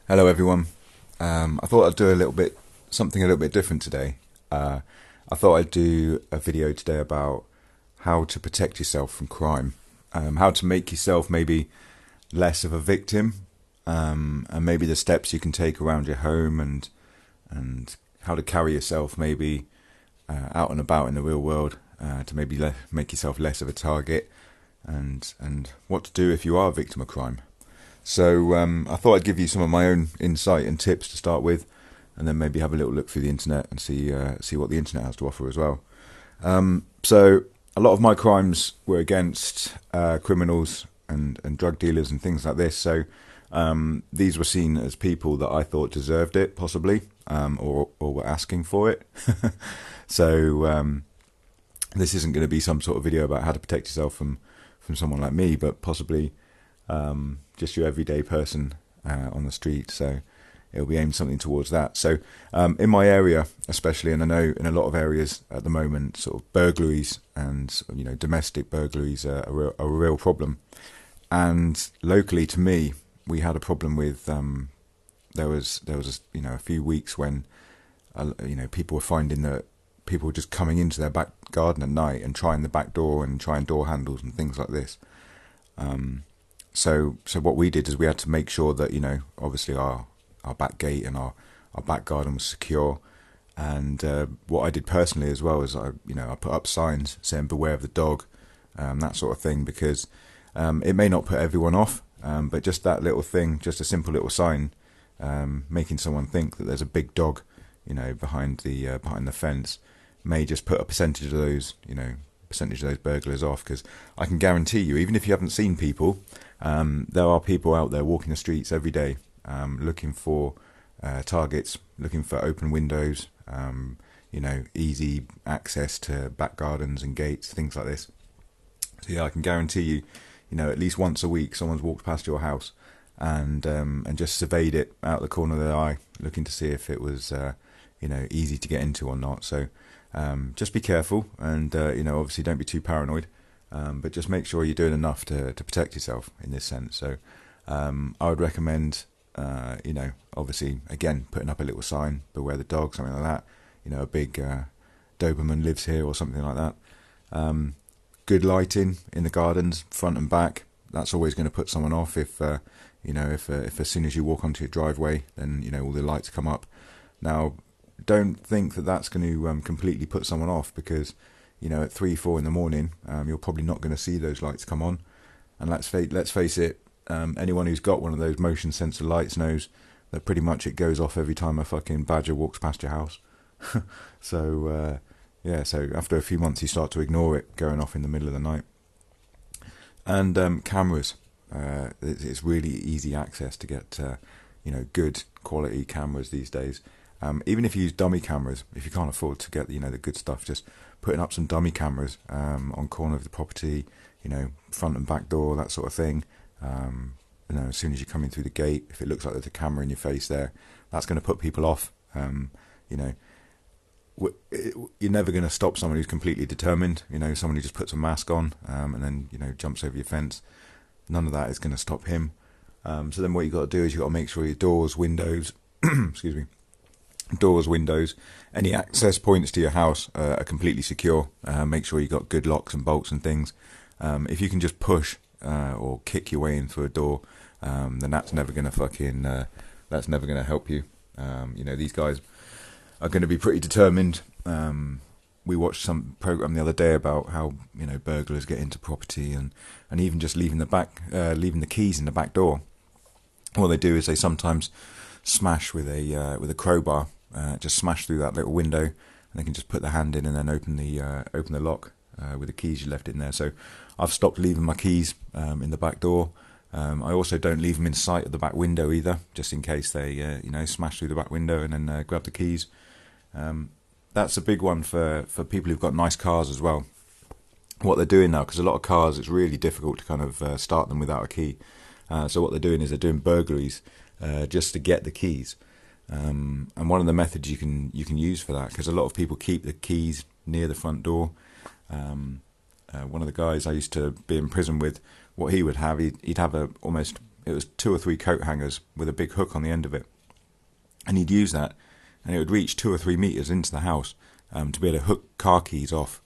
Hello everyone. I thought I'd do something a little bit different today. I thought I'd do a video today about how to protect yourself from crime, how to make yourself maybe less of a victim, and maybe the steps you can take around your home, and how to carry yourself maybe out and about in the real world to maybe make yourself less of a target, and what to do if you are a victim of crime. So I thought I'd give you some of my own insight and tips to start with, and then maybe have a little look through the internet and see what the internet has to offer as well. So a lot of my crimes were against criminals and drug dealers and things like this. So these were seen as people that I thought deserved it, possibly, or were asking for it. So this isn't going to be some sort of video about how to protect yourself from someone like me, but possibly just your everyday person on the street. So it'll be aimed something towards that. So in my area especially, and I know in a lot of areas at the moment, sort of burglaries and domestic burglaries are a real problem. And locally to me, we had a problem with there was a few weeks when people were finding that people were just coming into their back garden at night and trying the back door and trying door handles and things like this. So what we did is we had to make sure that obviously our back gate and our back garden was secure. And what I did personally as well is I put up signs saying beware of the dog, that sort of thing, because it may not put everyone off, but just that little thing, just a simple little sign, making someone think that there's a big dog behind the fence, may just put a percentage of those burglars off. Because I can guarantee you, even if you haven't seen people, there are people out there walking the streets every day, looking for targets, looking for open windows, easy access to back gardens and gates, things like this. So yeah, I can guarantee you, at least once a week, someone's walked past your house and just surveyed it out the corner of their eye, looking to see if it was easy to get into or not. So just be careful, and obviously don't be too paranoid, but just make sure you're doing enough to protect yourself in this sense. So I would recommend obviously, again, putting up a little sign, beware the dog, something like that, a big Doberman lives here or something like that. Good lighting in the gardens, front and back. That's always going to put someone off. If as soon as you walk onto your driveway, then all the lights come up. Now, don't think that that's going to completely put someone off, because at 3-4 in the morning, you're probably not going to see those lights come on. And let's face it, anyone who's got one of those motion sensor lights knows that pretty much it goes off every time a fucking badger walks past your house. So so after a few months you start to ignore it going off in the middle of the night. And cameras, it's really easy access to get good quality cameras these days. Even if you use dummy cameras, if you can't afford to get the good stuff, just putting up some dummy cameras on corner of the property, front and back door, that sort of thing. As soon as you come in through the gate, if it looks like there's a camera in your face there, that's going to put people off. You're never going to stop someone who's completely determined. Someone who just puts a mask on and then jumps over your fence. None of that is going to stop him. So then what you've got to do is you've got to make sure your doors, windows, excuse me, windows, any access points to your house are completely secure. Make sure you've got good locks and bolts and things. If you can just push or kick your way in through a door, then that's never going to help you. These guys are going to be pretty determined. We watched some program the other day about how burglars get into property and even just leaving the keys in the back door. What they do is they sometimes smash with a crowbar, just smash through that little window, and they can just put their hand in and then open the lock with the keys you left in there. So I've stopped leaving my keys in the back door. I also don't leave them in sight of the back window either, just in case they smash through the back window and then grab the keys. That's a big one for people who've got nice cars as well. What they're doing now, because a lot of cars, it's really difficult to kind of start them without a key. So what they're doing is they're doing burglaries just to get the keys. And one of the methods you can use for that, because a lot of people keep the keys near the front door. One of the guys I used to be in prison with, what he would have, he'd have it was 2 or 3 coat hangers with a big hook on the end of it. And he'd use that, and it would reach 2 or 3 meters into the house to be able to hook car keys off.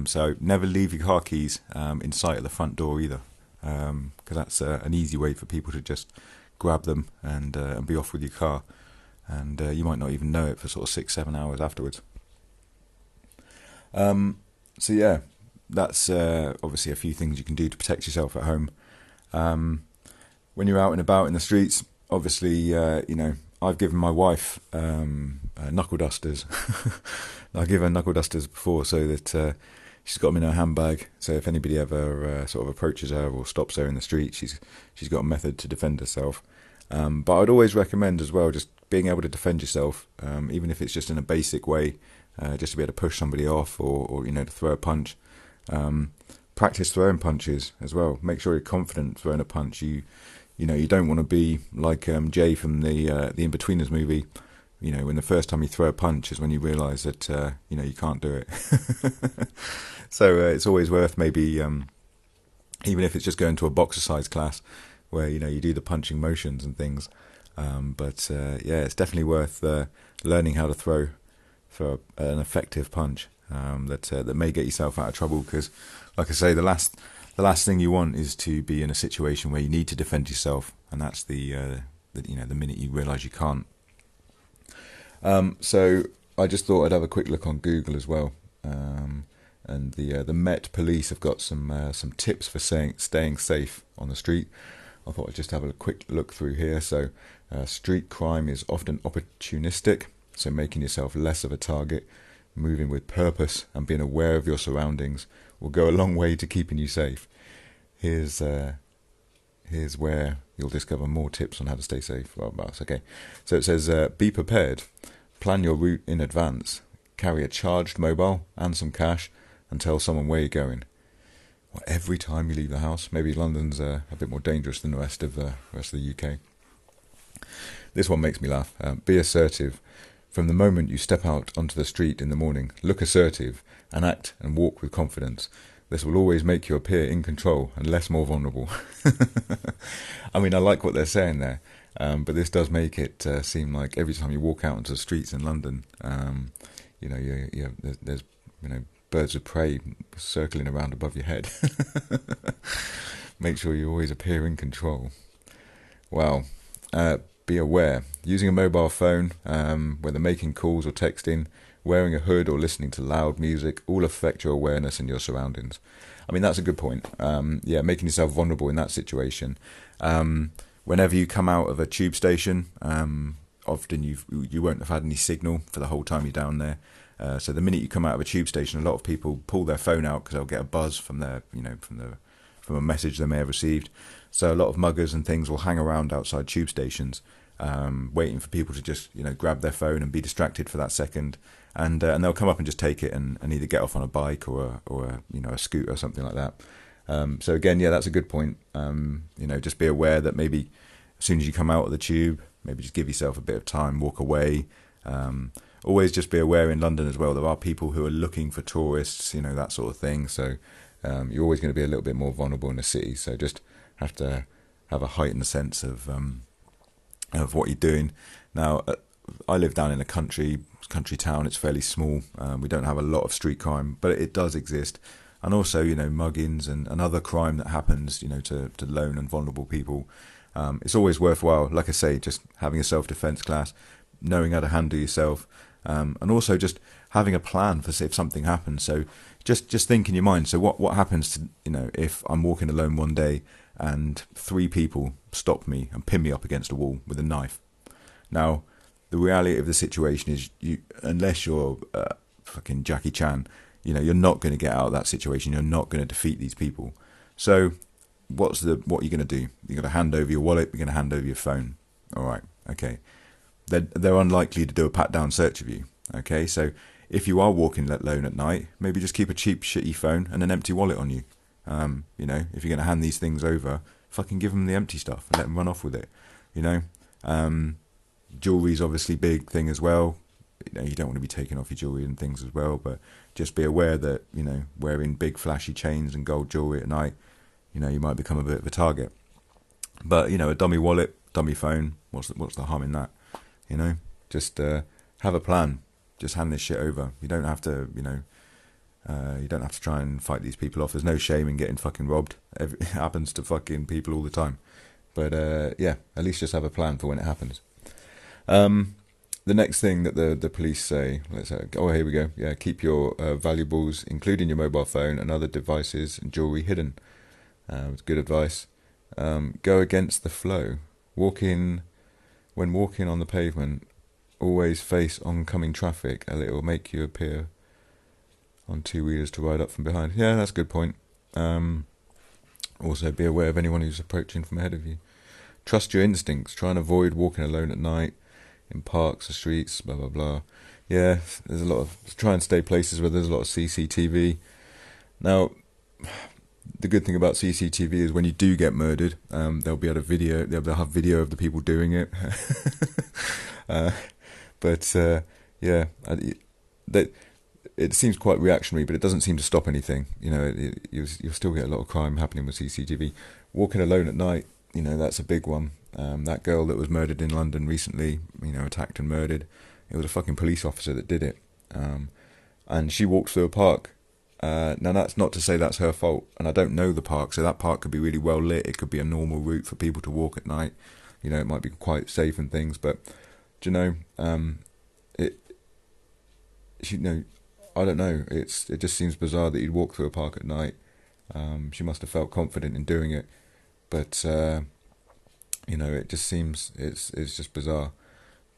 So never leave your car keys in sight of the front door either, because that's an easy way for people to just grab them and be off with your car, and you might not even know it for sort of 6-7 hours afterwards. So yeah, that's obviously a few things you can do to protect yourself at home. When you're out and about in the streets, obviously, I've given my wife knuckle dusters. I give her knuckle dusters before so that she's got them in her handbag. So if anybody ever sort of approaches her or stops her in the street, she's got a method to defend herself. But I'd always recommend as well just being able to defend yourself, even if it's just in a basic way, just to be able to push somebody off or to throw a punch. Practice throwing punches as well. Make sure you're confident throwing a punch. You don't want to be like Jay from the In-Betweeners movie. When the first time you throw a punch is when you realise that you can't do it. So it's always worth maybe even if it's just going to a boxercise class where you do the punching motions and things. But it's definitely worth learning how to throw for an effective punch that may get yourself out of trouble, because, like I say, the last thing you want is to be in a situation where you need to defend yourself, and that's the minute you realise you can't. So I just thought I'd have a quick look on Google as well, and the Met Police have got some tips for staying safe on the street. I thought I'd just have a quick look through here. So street crime is often opportunistic, so making yourself less of a target. Moving with purpose and being aware of your surroundings will go a long way to keeping you safe. Here's where you'll discover more tips on how to stay safe. Well, that's okay. So it says, be prepared. Plan your route in advance. Carry a charged mobile and some cash, and tell someone where you're going. Well, every time you leave the house. Maybe London's a bit more dangerous than the rest of the UK. This one makes me laugh. Be assertive. From the moment you step out onto the street in the morning, look assertive and act and walk with confidence. This will always make you appear in control and more vulnerable. I mean, I like what they're saying there, but this does make it seem like every time you walk out onto the streets in London, there's birds of prey circling around above your head. Make sure you always appear in control. Wow. Be aware. Using a mobile phone, whether making calls or texting, wearing a hood or listening to loud music, all affect your awareness and your surroundings. I mean, that's a good point. Making yourself vulnerable in that situation. Whenever you come out of a tube station, often you won't have had any signal for the whole time you're down there. So the minute you come out of a tube station, a lot of people pull their phone out because they'll get a buzz from from a message they may have received. So a lot of muggers and things will hang around outside tube stations, waiting for people to just grab their phone and be distracted for that second, and they'll come up and just take it and either get off on a bike or a scooter or something like that. So again, that's a good point. Just be aware that maybe as soon as you come out of the tube, maybe just give yourself a bit of time, walk away. Always just be aware in London as well. There are people who are looking for tourists, that sort of thing. So you're always going to be a little bit more vulnerable in the city. So just have to have a heightened sense of what you're doing. Now, I live down in a country town. It's fairly small. We don't have a lot of street crime, but it does exist. And also, muggings and other crime that happens, to lone and vulnerable people. It's always worthwhile, like I say, just having a self-defense class, knowing how to handle yourself, and also just having a plan for if something happens. So just think in your mind. So what happens to if I'm walking alone one day and 3 people stop me and pin me up against a wall with a knife? Now, the reality of the situation is, unless you're fucking Jackie Chan, you're not going to get out of that situation. You're not going to defeat these people. So what are you going to do? You're going to hand over your wallet. You're going to hand over your phone. All right. Okay. They're unlikely to do a pat-down search of you. Okay. So if you are walking alone at night, maybe just keep a cheap, shitty phone and an empty wallet on you. If you're going to hand these things over, fucking give them the empty stuff and let them run off with it. Jewelry's obviously a big thing as well. You don't want to be taking off your jewelry and things as well, but just be aware that, wearing big flashy chains and gold jewelry at night, you might become a bit of a target. But, a dummy wallet, dummy phone, what's the harm in that? Just have a plan. Just hand this shit over. You don't have to, you don't have to try and fight these people off. There's no shame in getting fucking robbed. It happens to fucking people all the time. But yeah, at least just have a plan for when it happens. The next thing that the police say, here we go. Yeah, keep your valuables, including your mobile phone and other devices and jewelry, hidden. It's good advice. Go against the flow. When walking on the pavement, always face oncoming traffic, and it will make you appear on two wheelers to ride up from behind. Yeah, that's a good point. Also, be aware of anyone who's approaching from ahead of you. Trust your instincts. Try and avoid walking alone at night, in parks or streets, blah, blah, blah. Yeah, there's a lot of... Try and stay places where there's a lot of CCTV. Now, the good thing about CCTV is when you do get murdered, they'll be able to have video of the people doing it. Yeah, it seems quite reactionary, but it doesn't seem to stop anything. You'll still get a lot of crime happening with CCTV. Walking alone at night, that's a big one. That girl that was murdered in London recently, attacked and murdered, it was a fucking police officer that did it. And she walked through a park. Now, that's not to say that's her fault, and I don't know the park, so that park could be really well lit. It could be a normal route for people to walk at night. It might be quite safe and things, but, I don't know. It just seems bizarre that you'd walk through a park at night. She must have felt confident in doing it, but it just seems it's just bizarre.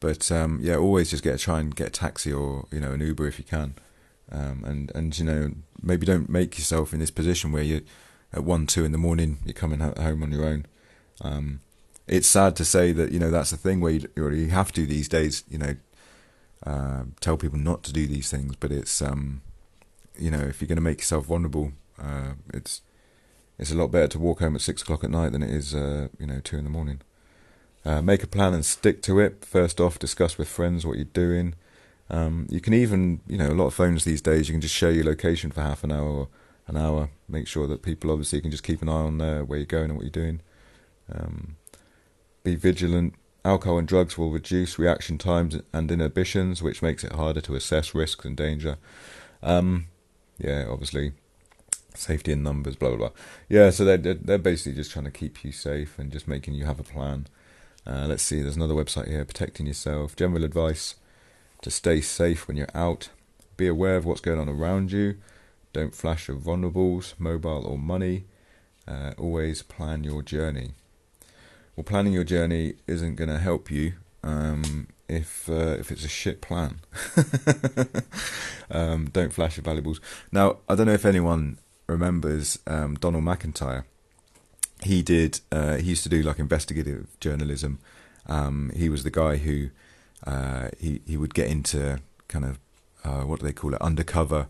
But yeah, always just try and get a taxi or an Uber if you can, and maybe don't make yourself in this position where you at 1-2 in the morning you're coming home on your own. It's sad to say that that's the thing where you have to these days. Tell people not to do these things, but it's if you're going to make yourself vulnerable, it's a lot better to walk home at 6 o'clock at night than it is 2 in the morning. Make a plan and stick to it. First off, discuss with friends what you're doing. You can even a lot of phones these days, you can just share your location for half an hour or an hour. Make sure that people obviously can just keep an eye on where you're going and what you're doing. Be vigilant. Alcohol and drugs will reduce reaction times and inhibitions, which makes it harder to assess risks and danger. Yeah, obviously, safety in numbers, blah, blah, blah. Yeah, so they're basically just trying to keep you safe and just making you have a plan. Let's see, there's another website here, protecting yourself. General advice to stay safe when you're out. Be aware of what's going on around you. Don't flash your vulnerables, mobile or money. Always plan your journey. Well, planning your journey isn't going to help you if it's a shit plan. Don't flash your valuables. Now, I don't know if anyone remembers Donald McIntyre. He used to do like investigative journalism. He was the guy who he would get into kind of what do they call it, undercover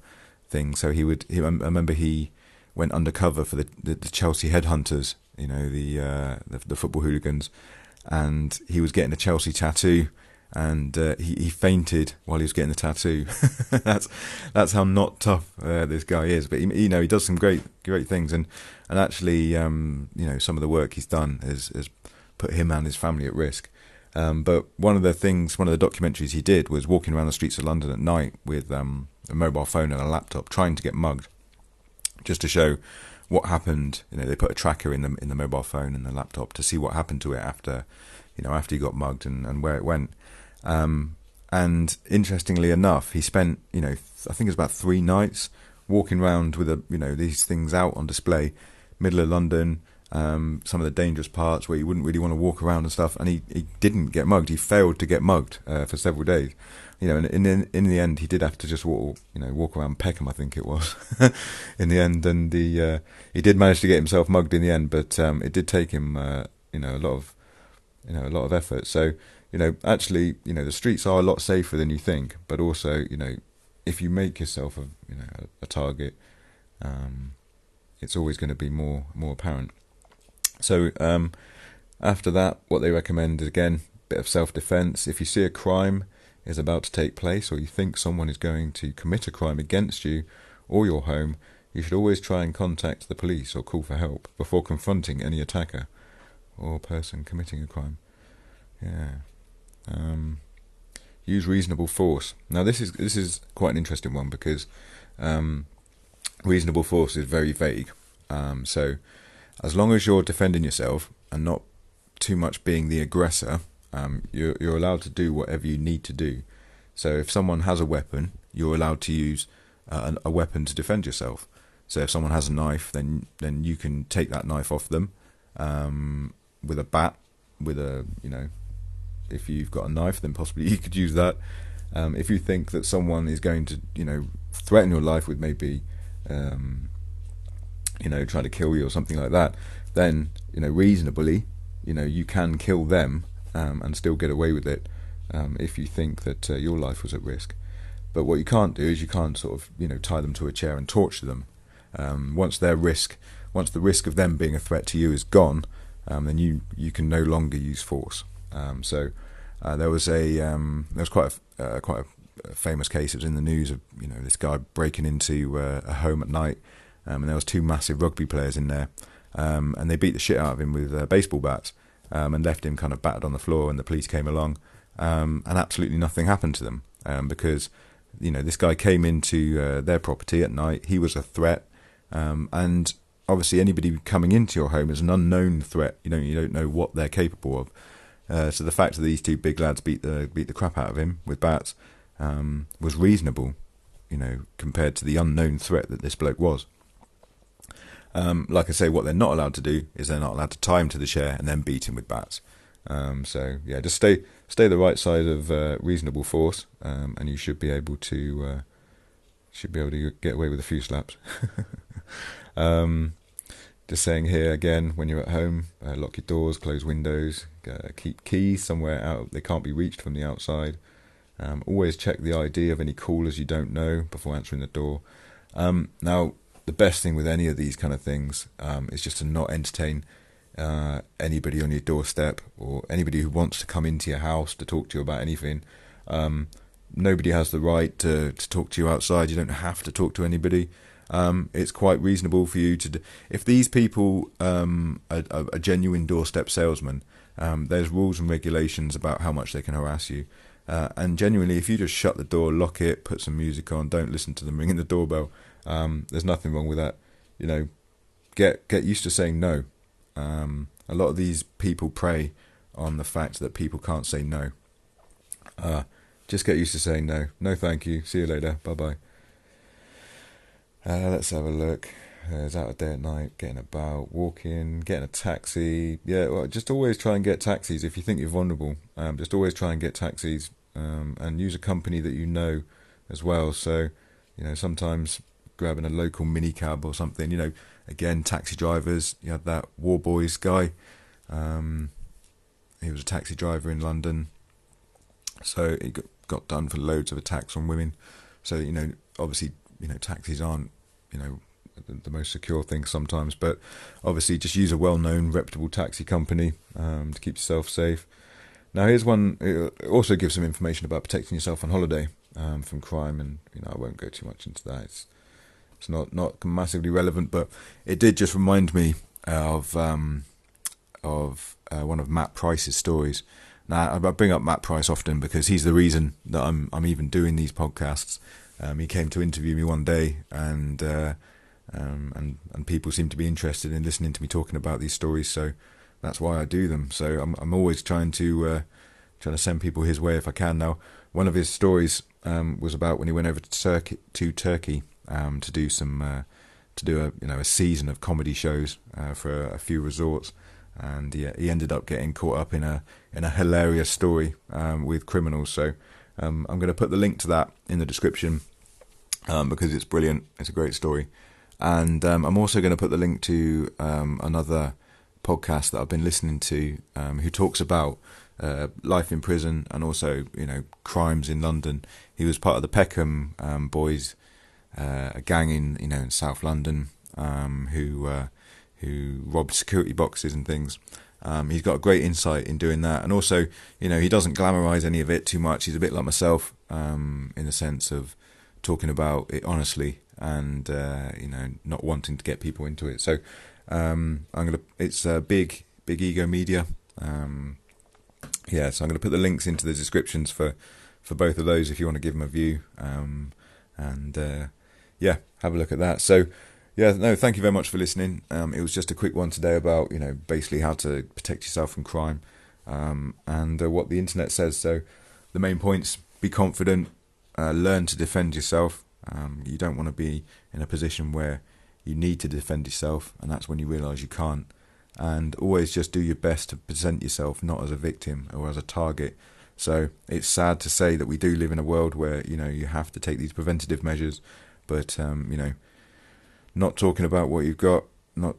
thing. So I remember he went undercover for the Chelsea headhunters. The football hooligans, and he was getting a Chelsea tattoo, and he fainted while he was getting the tattoo. that's how not tough this guy is. But he does some great things, and actually some of the work he's done has put him and his family at risk. But one of the documentaries he did was walking around the streets of London at night with a mobile phone and a laptop, trying to get mugged, just to show what happened. They put a tracker in the mobile phone and the laptop to see what happened to it after he got mugged and where it went. And interestingly enough, he spent I think it's about 3 nights walking around with these things out on display, middle of London, some of the dangerous parts where you wouldn't really want to walk around and stuff. And he didn't get mugged. He failed to get mugged for several days. And in the end, he did have to just walk around Peckham, I think it was, in the end. And he did manage to get himself mugged in the end, but it did take him, a lot of effort. So, actually, the streets are a lot safer than you think. But also, if you make yourself a target, it's always going to be more apparent. So, after that, what they recommend is, again, a bit of self-defense. If you see a crime is about to take place, or you think someone is going to commit a crime against you or your home, you should always try and contact the police or call for help before confronting any attacker. or person committing a crime. Yeah. Use reasonable force. Now this is quite an interesting one, because reasonable force is very vague. So as long as you're defending yourself and not too much being the aggressor, you're allowed to do whatever you need to do. So if someone has a weapon, you're allowed to use a weapon to defend yourself. So if someone has a knife, then you can take that knife off them with a bat, with a, if you've got a knife, then possibly you could use that. If you think that someone is going to, threaten your life with maybe, trying to kill you or something like that, then, reasonably, you can kill them and still get away with it if you think that your life was at risk. But what you can't do is you can't sort of, tie them to a chair and torture them. Once the risk of them being a threat to you is gone, then you can no longer use force. So there was quite a famous case. It was in the news of this guy breaking into a home at night, and there was two massive rugby players in there, and they beat the shit out of him with baseball bats, and left him kind of battered on the floor. And the police came along, and absolutely nothing happened to them, because this guy came into their property at night. He was a threat, and obviously anybody coming into your home is an unknown threat. You don't know what they're capable of. So the fact that these two big lads beat the crap out of him with bats was reasonable, compared to the unknown threat that this bloke was. Like I say, what they're not allowed to do is they're not allowed to tie him to the chair and then beat him with bats. So yeah, just stay the right side of reasonable force, and you should be able to get away with a few slaps. Just saying here again, when you're at home, lock your doors, close windows, keep keys somewhere out they can't be reached from the outside. Always check the ID of any callers you don't know before answering the door. Now, the best thing with any of these kind of things is just to not entertain anybody on your doorstep, or anybody who wants to come into your house to talk to you about anything. Nobody has the right to talk to you outside. You don't have to talk to anybody. It's quite reasonable for you to if these people are genuine doorstep salesmen, there's rules and regulations about how much they can harass you, and genuinely, if you just shut the door, lock it, put some music on, don't listen to them ringing the doorbell, there's nothing wrong with that. Get used to saying no. A lot of these people prey on the fact that people can't say no. Just get used to saying no. No, thank you. See you later. Bye bye. Let's have a look. It's out of day at night, getting about, walking, getting a taxi. Yeah, well, just always try and get taxis if you think you're vulnerable. Just always try and get taxis, and use a company that you know as well. So, sometimes grabbing a local minicab or something. Again, taxi drivers. You had that War Boys guy. He was a taxi driver in London. So he got done for loads of attacks on women. So, obviously, taxis aren't, the most secure thing sometimes, but obviously just use a well-known, reputable taxi company to keep yourself safe. Now, here's one. It also gives some information about protecting yourself on holiday from crime, and I won't go too much into that. It's not massively relevant, but it did just remind me of one of Matt Price's stories. Now, I bring up Matt Price often because he's the reason that I'm even doing these podcasts. He came to interview me one day, and people seem to be interested in listening to me talking about these stories. So that's why I do them. So I'm always trying to send people his way if I can. Now, one of his stories was about when he went over to Turkey to do a season of comedy shows for a few resorts, and he ended up getting caught up in a hilarious story with criminals. So I'm going to put the link to that in the description because it's brilliant. It's a great story. And I'm also going to put the link to another podcast that I've been listening to who talks about life in prison and also, crimes in London. He was part of the Peckham boys, a gang in South London who robbed security boxes and things. He's got a great insight in doing that, and also, he doesn't glamorise any of it too much. He's a bit like myself, in the sense of talking about it honestly and not wanting to get people into it. So it's big Big Ego Media. So I'm going to put the links into the descriptions for both of those if you want to give them a view. Have a look at that. So, thank you very much for listening. It was just a quick one today about, basically how to protect yourself from crime, and what the internet says. So the main points: be confident, learn to defend yourself. You don't want to be in a position where you need to defend yourself, and that's when you realise you can't. And always just do your best to present yourself not as a victim or as a target. So it's sad to say that we do live in a world where, you have to take these preventative measures, but, not talking about what you've got, not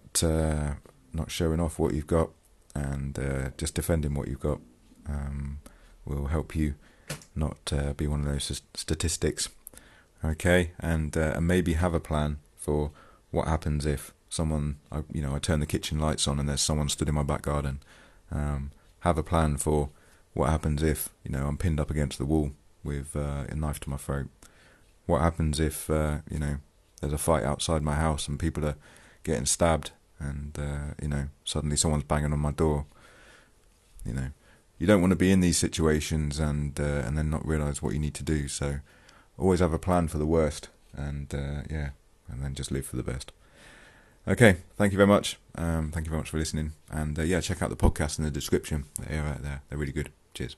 showing off what you've got, and just defending what you've got will help you not be one of those statistics. Okay, and maybe have a plan for what happens if someone, I turn the kitchen lights on and there's someone stood in my back garden. Have a plan for what happens if, I'm pinned up against the wall with a knife to my throat. What happens if, there's a fight outside my house and people are getting stabbed and, suddenly someone's banging on my door. You don't want to be in these situations and then not realise what you need to do. So always have a plan for the worst and then just live for the best. Okay, thank you very much. Thank you very much for listening. And check out the podcast in the description. They're really good. Cheers.